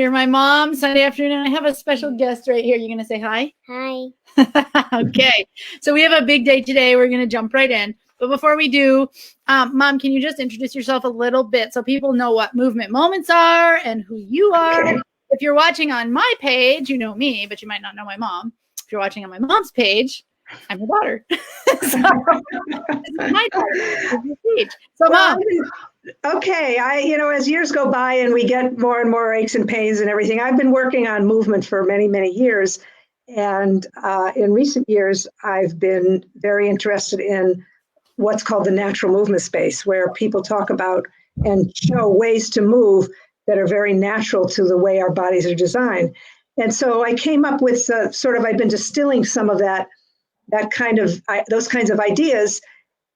You're my mom, Sunday afternoon, and I have a special guest right here. You're going to say hi? Hi. Okay. So we have a big day today. We're going to jump right in. But before we do, Mom, can you just introduce yourself a little bit so people know what movement moments are and who you are? Okay. If you're watching on my page, you know me, but you might not know my mom. If you're watching on my mom's page, I'm your daughter. So, this is my daughter. So, Mom. Okay, as years go by and we get more and more aches and pains and everything, I've been working on movement for many, many years. And in recent years, I've been very interested in what's called the natural movement space, where people talk about and show ways to move that are very natural to the way our bodies are designed. And so I came up with I've been distilling some of those kinds of ideas.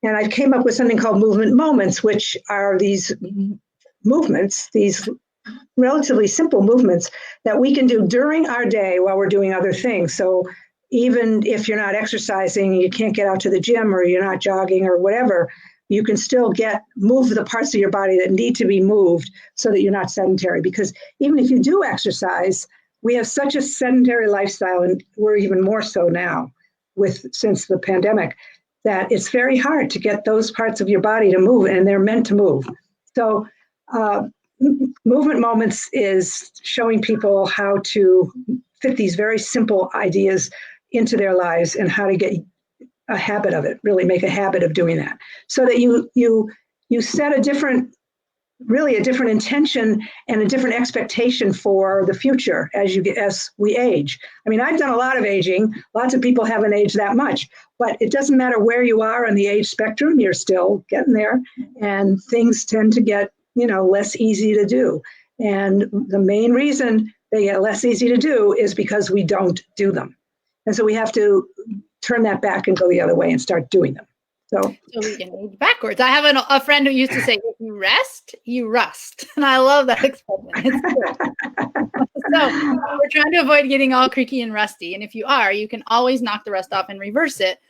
And I came up with something called movement moments, which are these movements, these relatively simple movements that we can do during our day while we're doing other things. So even if you're not exercising, you can't get out to the gym, or you're not jogging or whatever, you can still move the parts of your body that need to be moved so that you're not sedentary. Because even if you do exercise, we have such a sedentary lifestyle, and we're even more so now since the pandemic, that it's very hard to get those parts of your body to move, and they're meant to move. So movement moments is showing people how to fit these very simple ideas into their lives and how to get a habit of it, really make a habit of doing that, so that you set a different intention and a different expectation for the future as we age. I mean, I've done a lot of aging. Lots of people haven't aged that much, but it doesn't matter where you are on the age spectrum, you're still getting there, and things tend to get, less easy to do. And the main reason they get less easy to do is because we don't do them. And so we have to turn that back and go the other way and start doing them. So we can age backwards. I have a friend who used to say, if you rest, you rust. And I love that expression. It's good. So we're trying to avoid getting all creaky and rusty. And if you are, you can always knock the rust off and reverse it.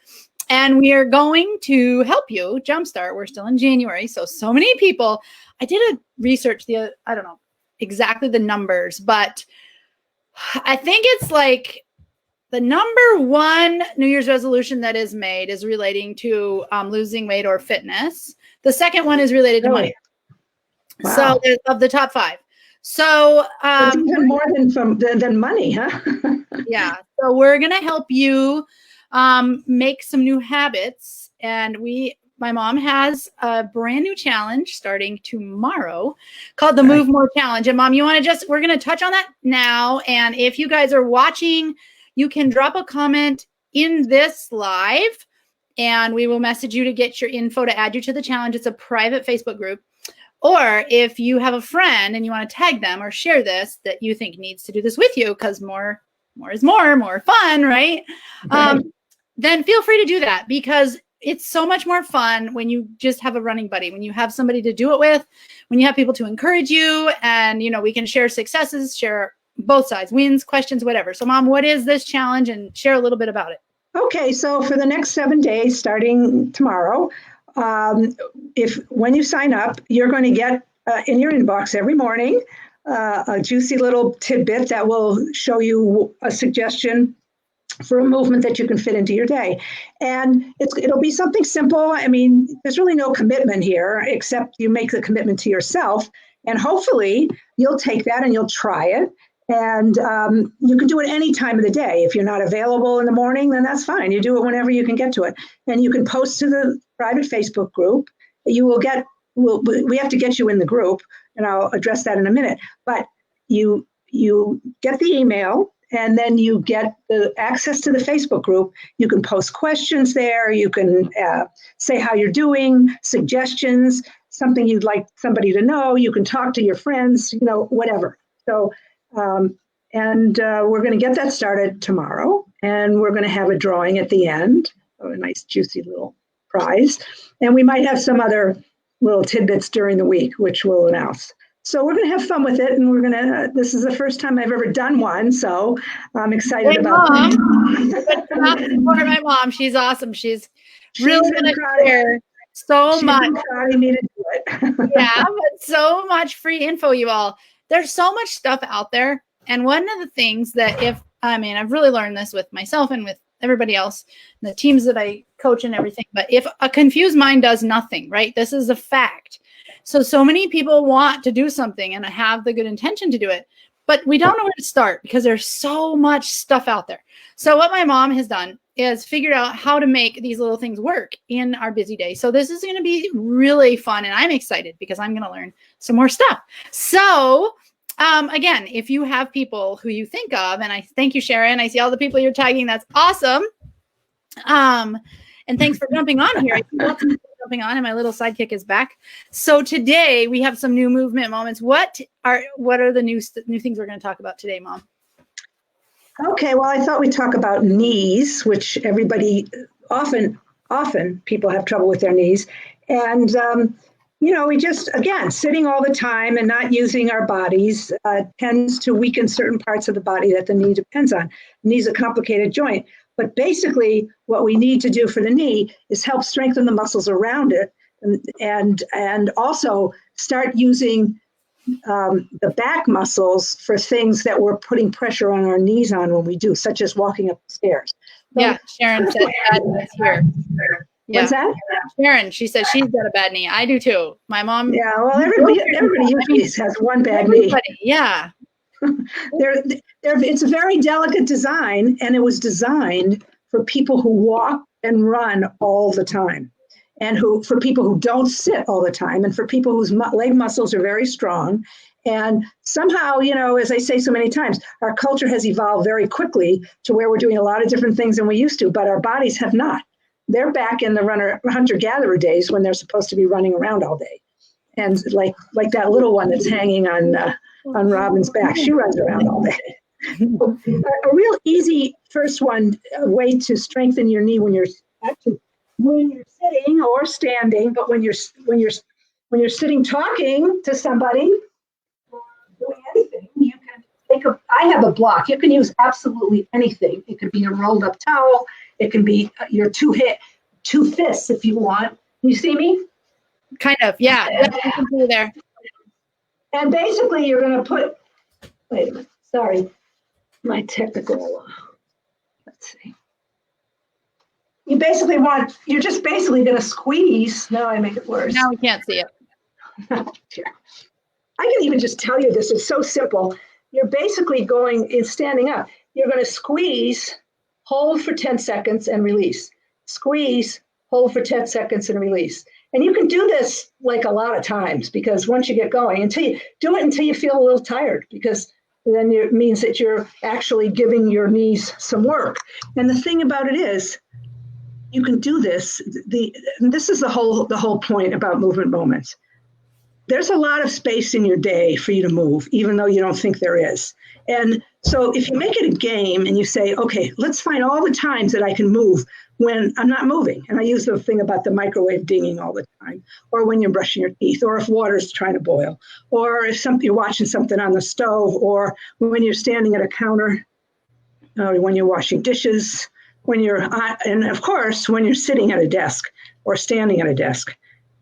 And we are going to help you jumpstart. We're still in January. So many people, I did a research, I don't know exactly the numbers, but I think it's like the number one New Year's resolution that is made is relating to losing weight or fitness. The second one is related to money. Wow. So of the top 5. So even more than money, huh? Yeah. So we're going to help you make some new habits. And my mom has a brand new challenge starting tomorrow called the Move More Challenge. And Mom, we're going to touch on that now. And if you guys are watching, you can drop a comment in this live, and we will message you to get your info to add you to the challenge. It's a private Facebook group. Or if you have a friend and you want to tag them or share this that you think needs to do this with you, because more is more fun, right? Then feel free to do that, because it's so much more fun when you just have a running buddy, when you have somebody to do it with, when you have people to encourage you, and, we can share successes, share both sides, wins, questions, whatever. So Mom, what is this challenge, and share a little bit about it? Okay, so for the next 7 days, starting tomorrow, when you sign up, you're going to get in your inbox every morning a juicy little tidbit that will show you a suggestion for a movement that you can fit into your day. And it'll be something simple. I mean, there's really no commitment here, except you make the commitment to yourself. And hopefully you'll take that and you'll try it. And you can do it any time of the day. If you're not available in the morning, then that's fine. You do it whenever you can get to it. And you can post to the private Facebook group. You will we have to get you in the group, and I'll address that in a minute. But you get the email, and then you get the access to the Facebook group. You can post questions there. You can say how you're doing, suggestions, something you'd like somebody to know. You can talk to your friends, whatever. So, we're going to get that started tomorrow, and we're going to have a drawing at the end, a nice juicy little prize. And we might have some other little tidbits during the week, which we'll announce. So we're going to have fun with it, and this is the first time I've ever done one, so I'm excited about it. For my mom, she's awesome. She's really going to share so much. Me to do it. Yeah, but so much free info, you all. there's so much stuff out there. And one of the things that I've really learned this with myself and with everybody else, the teams that I coach and everything, but if a confused mind does nothing, right? This is a fact. So many people want to do something and have the good intention to do it, but we don't know where to start because there's so much stuff out there. So what my mom has done is figured out how to make these little things work in our busy day. So this is going to be really fun, and I'm excited because I'm going to learn some more stuff. So again, if you have people who you think of, and I thank you, Sharon, I see all the people you're tagging. That's awesome. And thanks for jumping on here. I see lots of people jumping on, and my little sidekick is back. So today we have some new movement moments. What are the new things we're going to talk about today, Mom? Okay, well, I thought we'd talk about knees, which everybody often people have trouble with their knees. And, we just, again, sitting all the time and not using our bodies tends to weaken certain parts of the body that the knee depends on. The knee's a complicated joint. But basically, what we need to do for the knee is help strengthen the muscles around it and also start using the back muscles for things that we're putting pressure on our knees on when we do, such as walking up the stairs. Yeah, Sharon said that's here. Yeah. What's that? Sharon, she says she's got a bad knee. I do too. My mom. Yeah, well, everybody usually has one bad knee. Yeah. It's a very delicate design, and it was designed for people who walk and run all the time, and for people who don't sit all the time, and for people whose leg muscles are very strong. And somehow, as I say so many times, our culture has evolved very quickly to where we're doing a lot of different things than we used to, but our bodies have not. They're back in the hunter-gatherer days when they're supposed to be running around all day. And like that little one that's hanging on Robin's back, she runs around all day. A real easy first way to strengthen your knee when you're sitting or standing, but when you're sitting talking to somebody or doing anything, you can I have a block. You can use absolutely anything. It could be a rolled up towel. It can be your two fists if you want. You see me? Kind of, yeah. You can do there. And basically, you're going to put. Wait a minute. Sorry, my technical. Let's see. You're just basically going to squeeze. Now I make it worse. Now we can't see it. I can even just tell you this. It's so simple. You're basically standing up. You're going to squeeze, hold for 10 seconds and release. Squeeze, hold for 10 seconds and release. And you can do this like a lot of times, because once you get going, until you feel a little tired, because then it means that you're actually giving your knees some work. And the thing about it is, you can do this. This is the whole point about movement moments. There's a lot of space in your day for you to move, even though you don't think there is. And so if you make it a game and you say, okay, let's find all the times that I can move when I'm not moving. And I use the thing about the microwave dinging all the time, or when you're brushing your teeth, or if water's trying to boil, or if you're watching something on the stove, or when you're standing at a counter, or when you're washing dishes, and of course, when you're sitting at a desk or standing at a desk.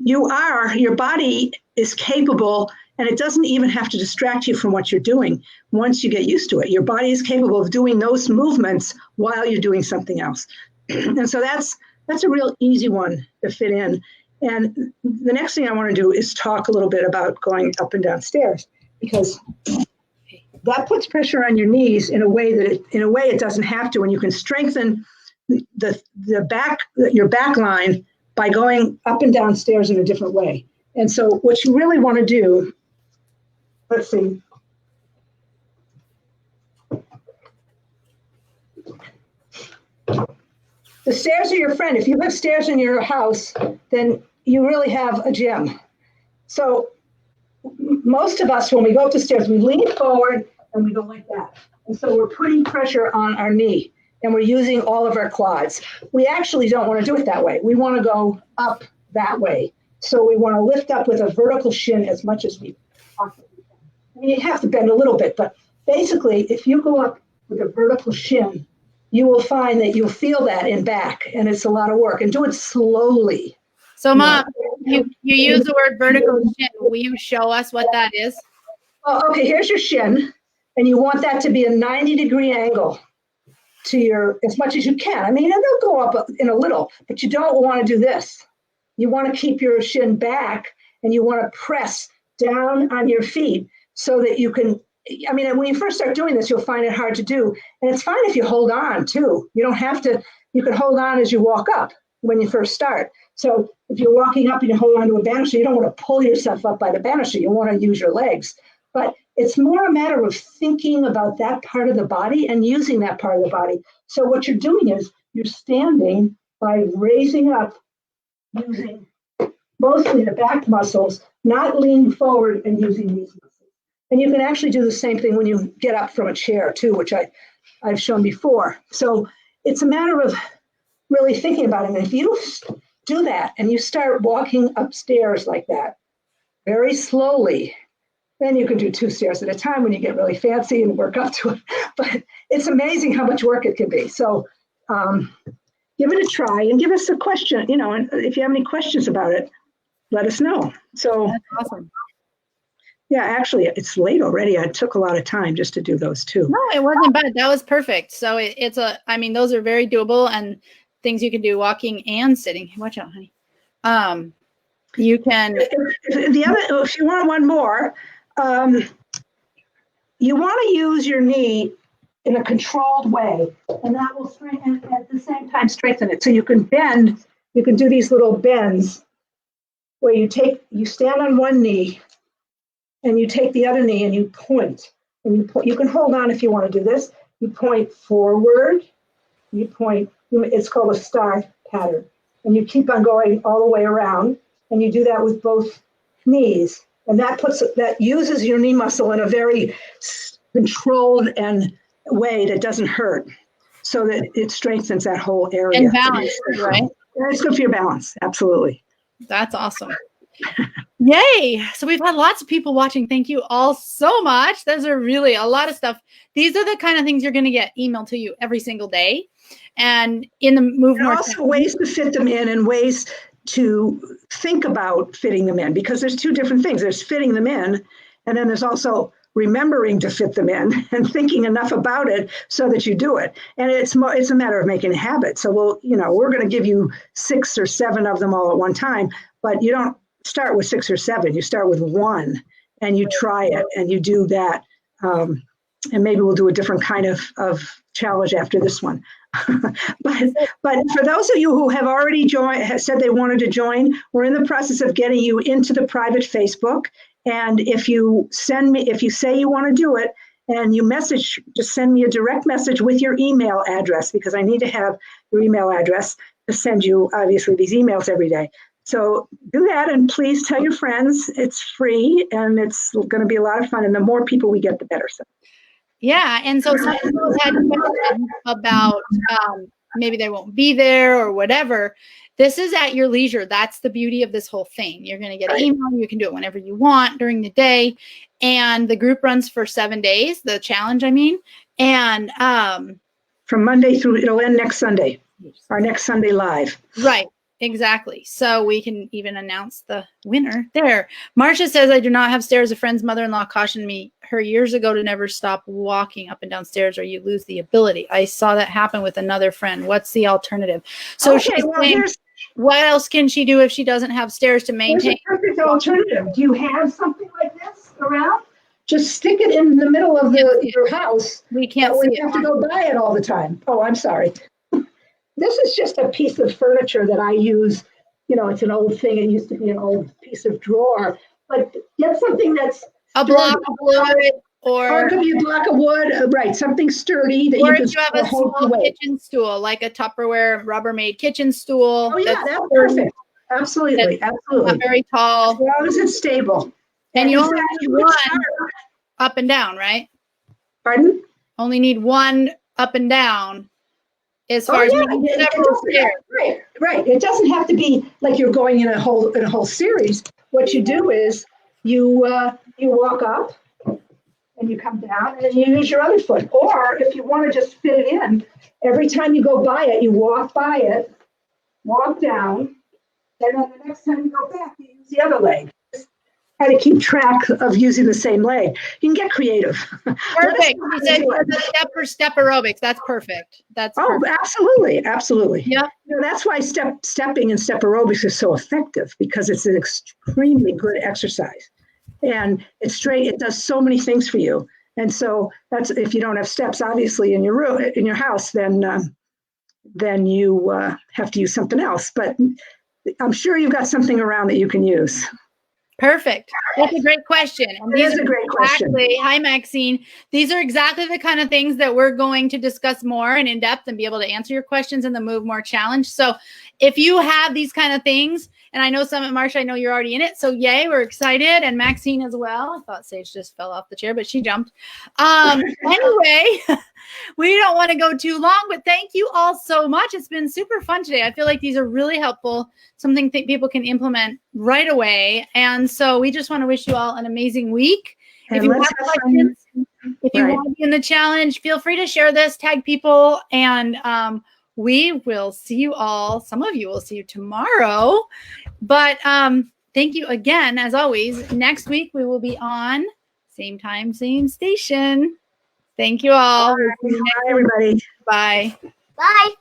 Your body is capable, and it doesn't even have to distract you from what you're doing once you get used to it. Your body is capable of doing those movements while you're doing something else. And so that's a real easy one to fit in. And the next thing I want to do is talk a little bit about going up and down stairs, because that puts pressure on your knees in a way it doesn't have to, and you can strengthen your back line by going up and down stairs in a different way. And so what you really want to do, let's see. The stairs are your friend. If you have stairs in your house, then you really have a gym. So most of us, when we go up the stairs, we lean forward and we go like that. And so we're putting pressure on our knee, and we're using all of our quads. We actually don't want to do it that way. We want to go up that way. So we want to lift up with a vertical shin as much as we possibly can. I mean, you have to bend a little bit, but basically, if you go up with a vertical shin, you will find that you'll feel that in back, and it's a lot of work. And do it slowly. So, Mom, you use the word vertical shin. Will you show us what that is? Well, okay, here's your shin, and you want that to be a 90-degree angle to your, as much as you can. I mean, it'll go up in a little, but you don't want to do this. You want to keep your shin back, and you want to press down on your feet so that you can, I mean, when you first start doing this, you'll find it hard to do. And it's fine if you hold on too. You don't have to, you can hold on as you walk up when you first start. So if you're walking up and you hold on to a banister, you don't want to pull yourself up by the banister. You want to use your legs. But it's more a matter of thinking about that part of the body and using that part of the body. So what you're doing is you're standing by raising up using mostly the back muscles, not leaning forward and using these muscles. And you can actually do the same thing when you get up from a chair too, which I've shown before. So it's a matter of really thinking about it. And if you do that and you start walking upstairs like that, very slowly, then you can do 2 stairs at a time when you get really fancy and work up to it. But it's amazing how much work it can be. So give it a try and give us a question. You know, and if you have any questions about it, let us know. So That's awesome. yeah, actually, it's late already. I took a lot of time just to do those two. No, it wasn't bad. That was perfect. So it's I mean, those are very doable and things you can do walking and sitting. Watch out, honey. You can. If you want one more, you want to use your knee in a controlled way, and that will strengthen at the same time strengthen it. So you can bend. You can do these little bends where you stand on one knee, and you take the other knee and you point. And you can hold on if you want to do this. You point forward. You point. It's called a star pattern, and you keep on going all the way around. And you do that with both knees. And that uses your knee muscle in a very controlled and way that doesn't hurt, so that it strengthens that whole area. And balance, right? Yeah, it's good for your balance. Absolutely. That's awesome. Yay. So we've had lots of people watching. Thank you all so much. Those are really a lot of stuff. These are the kind of things you're going to get emailed to you every single day. And in the Move North, also ways to fit them in and ways to think about fitting them in, because there's 2 different things. There's fitting them in, and then there's also remembering to fit them in and thinking enough about it so that you do it. And it's a matter of making a habit. So we're going to give you 6 or 7 of them all at one time, but you don't start with 6 or 7. You start with 1 and you try it and you do that. And maybe we'll do a different kind of challenge after this one. but for those of you who have already said they wanted to join, we're in the process of getting you into the private Facebook. And if you say you want to do it and you just send me a direct message with your email address, because I need to have your email address to send you obviously these emails every day. So do that, and please tell your friends. It's free and it's going to be a lot of fun. And the more people we get, the better. So. Yeah, and so some people had questions about maybe they won't be there or whatever. This is at your leisure. That's the beauty of this whole thing. You're going to get an email. You can do it whenever you want during the day. And the group runs for 7 days, the challenge, I mean. And from Monday through, it'll end next Sunday, our next Sunday live. Right. Exactly. So we can even announce the winner there. Marcia says, I do not have stairs. A friend's mother-in-law cautioned her years ago to never stop walking up and down stairs or you lose the ability. I saw that happen with another friend. What's the alternative? So she's saying, what else can she do if she doesn't have stairs to maintain? Here's a perfect alternative. Do you have something like this around? Just stick it in the middle of your house. We can't see it. You have to go buy it all the time. Oh, I'm sorry. This is just a piece of furniture that I use. It's an old thing. It used to be an old piece of drawer. But get something that's a block of wood, or it could be a block of wood, right? Something sturdy that or you can if you have a small kitchen stool, like a Tupperware Rubbermaid kitchen stool. Oh yeah, that's perfect. Absolutely, absolutely. Not very tall. As long as it's stable. And you only need one up and down, right? Pardon? Only need one up and down. As far as several stairs. Right. It doesn't have to be like you're going in a whole series. What you do is you walk up and you come down and then you use your other foot. Or if you want to just fit it in, every time you go by it, you walk by it, walk down, and then the next time you go back, you use the other leg. try to keep track of using the same leg. You can get creative. Perfect. You said step aerobics. That's perfect. That's perfect. Absolutely, absolutely. Yeah. That's why stepping and step aerobics is so effective, because it's an extremely good exercise, and it does so many things for you. And so that's, if you don't have steps, obviously, in your room, in your house, then you have to use something else. But I'm sure you've got something around that you can use. Perfect. That's a great question. And it is a great question. Hi, Maxine. These are exactly the kind of things that we're going to discuss more and in depth and be able to answer your questions in the Move More Challenge. So if you have these kind of things, and I know Summit Marsh, I know you're already in it. So yay, we're excited. And Maxine as well. I thought Sage just fell off the chair, but she jumped. Anyway, we don't want to go too long, but thank you all so much. It's been super fun today. I feel like these are really helpful, something that people can implement right away. And so we just want to wish you all an amazing week. And if you have questions, if you want to be in the challenge, feel free to share this, tag people, and we will see you all. Some of you will see you tomorrow. But thank you again, as always. Next week, we will be on same time, same station. Thank you all. Bye, everybody. Bye. Bye.